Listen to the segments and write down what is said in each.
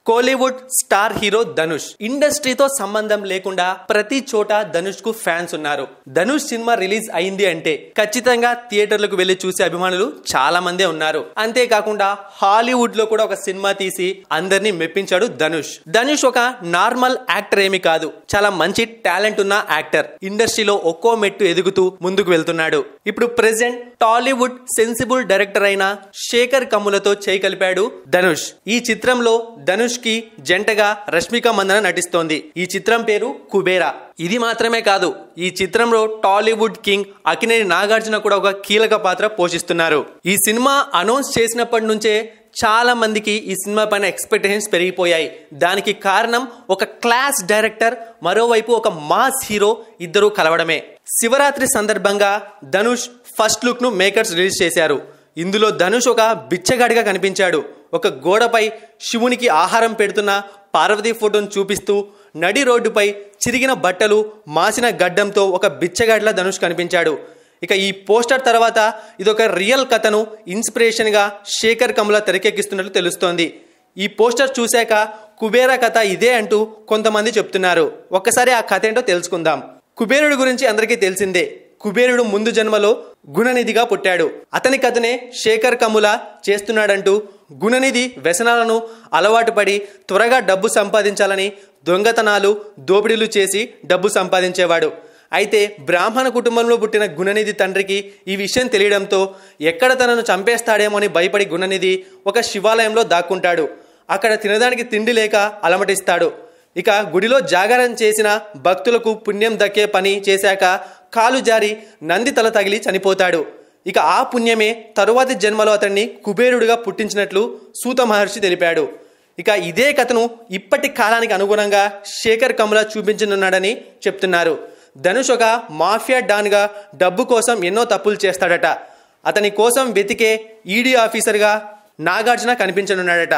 Kollywood star hero Dhanush ఇండస్ట్రీతో సంబంధం లేకుండా ప్రతి చోట ధనుష్ కు ఫ్యాన్స్ ఉన్నారు. ధనుష్ సినిమా రిలీజ్ అయింది అంటే ఖచ్చితంగా థియేటర్లకు వెళ్లి చూసే అభిమానులు చాలా మందే ఉన్నారు. అంతేకాకుండా హాలీవుడ్ లో కూడా ఒక సినిమా తీసి అందరినీ మెప్పించాడు ధనుష్. ధనుష్ ఒక నార్మల్ యాక్టర్ ఏమి కాదు, చాలా మంచి టాలెంట్ ఉన్న యాక్టర్. ఇండస్ట్రీలో ఒక్కో మెట్టు ఎదుగుతూ ముందుకు వెళ్తున్నాడు. ఇప్పుడు ప్రెసెంట్ టాలీవుడ్ సెన్సిబుల్ డైరెక్టర్ అయిన శేఖర్ కమ్ములతో చేయి కలిపాడు ధనుష్. ఈ చిత్రంలో ధనుష్ కి జంటగా రష్మిక మందన నటిస్తోంది. ఈ చిత్రం పేరు కుబేరా. ఇది మాత్రమే కాదు, ఈ చిత్రంలో టాలీవుడ్ కింగ్ అక్కినేని నాగార్జున కూడా ఒక కీలక పాత్ర పోషిస్తున్నారు. ఈ సినిమా అనౌన్స్ చేసినప్పటి నుంచే చాలా మందికి ఈ సినిమా పైన ఎక్స్పెక్టేషన్స్ పెరిగిపోయాయి. దానికి కారణం ఒక క్లాస్ డైరెక్టర్, మరోవైపు ఒక మాస్ హీరో ఇద్దరు కలవడమే. శివరాత్రి సందర్భంగా ధనుష్ ఫస్ట్ లుక్ ను మేకర్స్ రిలీజ్ చేశారు. ఇందులో ధనుష్ ఒక బిచ్చగాడిగా కనిపించాడు. ఒక గోడపై శివునికి ఆహారం పెడుతున్న పార్వతీ ఫోటోను చూపిస్తూ నడి రోడ్డుపై చిరిగిన బట్టలు, మాసిన గడ్డంతో ఒక బిచ్చగాడిలా ధనుష్ కనిపించాడు. ఇక ఈ పోస్టర్ తర్వాత ఇదొక రియల్ కథను ఇన్స్పిరేషన్ గా శేఖర్ కమ్ముల తెరకెక్కిస్తున్నట్లు తెలుస్తోంది. ఈ పోస్టర్ చూశాక కుబేరా కథ ఇదే అంటూ కొంతమంది చెప్తున్నారు. ఒక్కసారి ఆ కథ ఏంటో తెలుసుకుందాం. కుబేరుడి గురించి అందరికీ తెలిసిందే. కుబేరుడు ముందు జన్మలో గుణనిధిగా పుట్టాడు. అతని కథనే శేఖర్ కమ్ముల చేస్తున్నాడంటూ గుణనిధి వ్యసనాలను అలవాటు పడి త్వరగా డబ్బు సంపాదించాలని దొంగతనాలు, దోపిడీలు చేసి డబ్బు సంపాదించేవాడు. అయితే బ్రాహ్మణ కుటుంబంలో పుట్టిన గుణనిధి తండ్రికి ఈ విషయం తెలియడంతో ఎక్కడ తనను చంపేస్తాడేమో అని భయపడి గుణనిధి ఒక శివాలయంలో దాక్కుంటాడు. అక్కడ తినడానికి తిండి లేక అలమటిస్తాడు. ఇక గుడిలో జాగారం చేసిన భక్తులకు పుణ్యం దక్కే పని చేశాక కాలు జారి నంది తల తగిలి చనిపోతాడు. ఇక ఆ పుణ్యమే తరువాతి జన్మలో అతన్ని కుబేరుడిగా పుట్టించినట్లు సూత మహర్షి తెలిపాడు. ఇక ఇదే కథను ఇప్పటి కాలానికి అనుగుణంగా శేఖర్ కమ్ముల చూపించనున్నాడని చెప్తున్నారు. ధనుష్ ఒక మాఫియా డాన్గా డబ్బు కోసం ఎన్నో తప్పులు చేస్తాడట. అతని కోసం వెతికే ఈడీ ఆఫీసర్గా నాగార్జున కనిపించనున్నాడట.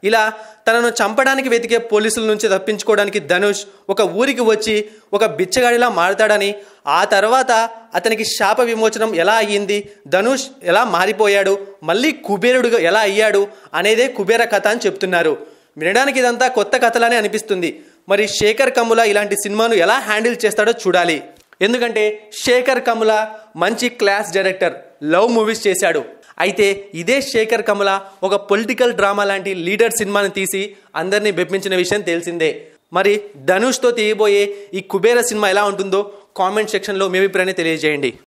ఇలా తనను చంపడానికి వెతికే పోలీసుల నుంచి తప్పించుకోవడానికి ధనుష్ ఒక ఊరికి వచ్చి ఒక బిచ్చగాడిలా మారుతాడని, ఆ తర్వాత అతనికి శాప విమోచనం ఎలా అయ్యింది, ధనుష్ ఎలా మారిపోయాడు, మళ్ళీ కుబేరుడుగా ఎలా అయ్యాడు అనేదే కుబేర కథ అని చెప్తున్నారు. వినడానికి ఇదంతా కొత్త కథలానే అనిపిస్తుంది. మరి శేఖర్ కమ్ముల ఇలాంటి సినిమాను ఎలా హ్యాండిల్ చేస్తాడో చూడాలి. ఎందుకంటే శేఖర్ కమ్ముల మంచి క్లాస్ డైరెక్టర్, లవ్ మూవీస్ చేశాడు. అయితే ఇదే శేఖర్ కమ్ముల ఒక పొలిటికల్ డ్రామా లాంటి లీడర్ సినిమాని తీసి అందరినీ మెప్పించిన విషయం తెలిసిందే. మరి ధనుష్తో తీయబోయే ఈ కుబేర సినిమా ఎలా ఉంటుందో కామెంట్ సెక్షన్లో మీ అభిప్రాయాన్ని తెలియజేయండి.